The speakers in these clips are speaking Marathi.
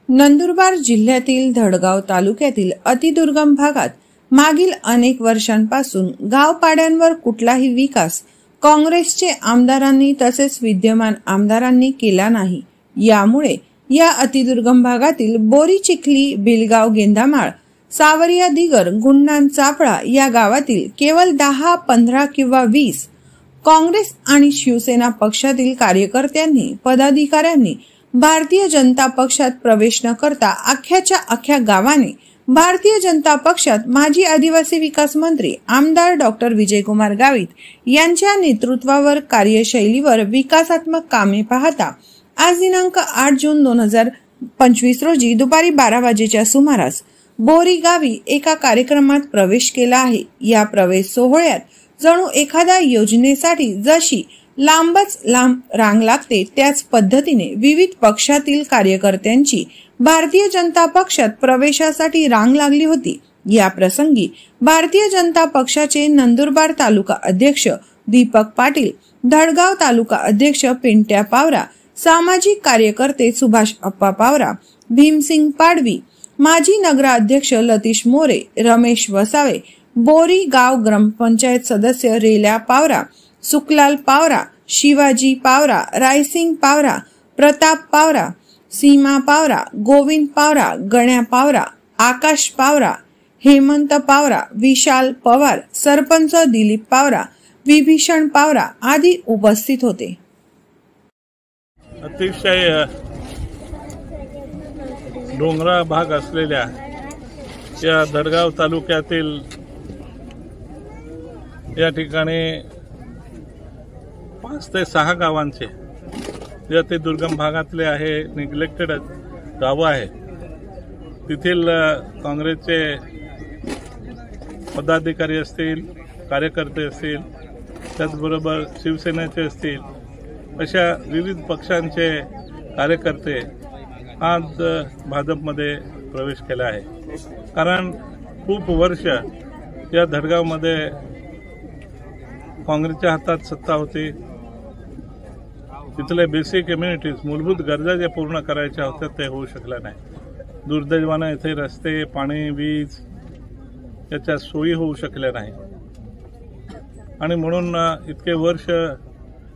नंदुरबार जिल्ह्यातील धडगाव तालुक्यातील अतिदुर्गम भागात मागील अनेक वर्षांपासून गावपाड्यांवर कुठलाही विकास काँग्रेसचे आमदारांनी तसेच विद्यमान आमदारांनी केला नाही। यामुळे या अतिदुर्गम भागातील बोरी चिखली, बिलगाव, गेंदामाळ, सावरिया दिगर, गुंडाण, चाफळा या गावातील केवळ 10, 15 किंवा 20 काँग्रेस आणि शिवसेना पक्षातील कार्यकर्त्यांनी, पदाधिकाऱ्यांनी भारतीय जनता पक्षात प्रवेश न करता अख्ख्याच्या अख्ख्या गावाने भारतीय जनता पक्षात माजी आदिवासी विकास मंत्री आमदार डॉक्टर विजयकुमार गावित यांच्या नेतृत्वावर कार्यशैलीवर विकासात्मक कामे पाहता आज दिनांक 8 जून 2025 रोजी दुपारी 12 वाजेच्या सुमारास बोरी गावी एका कार्यक्रमात प्रवेश केला आहे। या प्रवेश सोहळ्यात जणू एखाद्या योजनेसाठी जशी लांबच लांब रांग लागते त्याच पद्धतीने विविध पक्षातील कार्यकर्त्यांची भारतीय जनता पक्षात प्रवेशासाठी रांग लागली होती। या प्रसंगी भारतीय जनता पक्षाचे नंदुरबार तालुका अध्यक्ष दीपक पाटील, धडगाव तालुका अध्यक्ष पिंट्या पावरा, सामाजिक कार्यकर्ते सुभाष अप्पा पावरा, भीमसिंग पाडवी, माजी नगराध्यक्ष लतीश मोरे, रमेश वसावे, बोरी गाव ग्रामपंचायत सदस्य रेल्या पावरा, सुखलाल पावरा, शिवाजी पावरा, रायसिंग पावरा, प्रताप पावरा, सीमा पावरा, गोविंद पावरा, गण्या पावरा, आकाश पावरा, हेमंत पावरा, विशाल पवार, सरपंच दिलीप पावरा, विभीषण पावरा आदी उपस्थित होते। अतिशय डोंगराळ भाग असलेल्या या धडगाव तालुक्यातील या ठिकाणी 5 ते 6 गावांचे जे ते दुर्गम भागातले आहे, निग्लेक्टेड गावं आहे, तिथील काँग्रेसचे पदाधिकारी असतील, कार्यकर्ते असतील, त्याचबरोबर शिवसेनेचे असतील, अशा विविध पक्षांचे कार्यकर्ते आज भाजपमध्ये प्रवेश केला आहे। कारण खूप वर्ष या धडगावमध्ये काँग्रेसच्या हातात सत्ता होती। तिथले बेसिक इम्युनिटीज, मूलभूत गरजा ज्या पूर्ण करायच्या होत्या ते होऊ शकल्या नाही। दुर्दैवाने इथे रस्ते, पाणी, वीज याच्या सोयी होऊ शकल्या नाही आणि म्हणून इतके वर्ष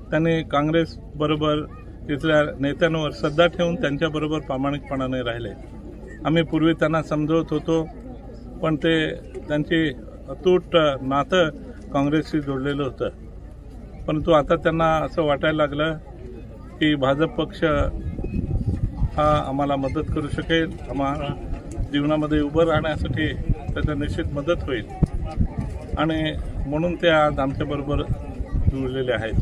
त्यांनी काँग्रेस बरोबर तिथल्या नेत्यांवर श्रद्धा ठेवून त्यांच्याबरोबर प्रामाणिकपणाने राहिले। आम्ही पूर्वी त्यांना समजवत होतो, पण ते त्यांची अतूट नातं काँग्रेसशी जोडलेलं होतं। परंतु आता त्यांना असं वाटायला लागलं की भाजप पक्ष हा आम्हाला मदत करू शकेल, आम्हाला जीवनामध्ये उभं राहण्यासाठी त्याचा निश्चित मदत होईल आणि म्हणून ते आज आमच्याबरोबर जुळलेले आहेत।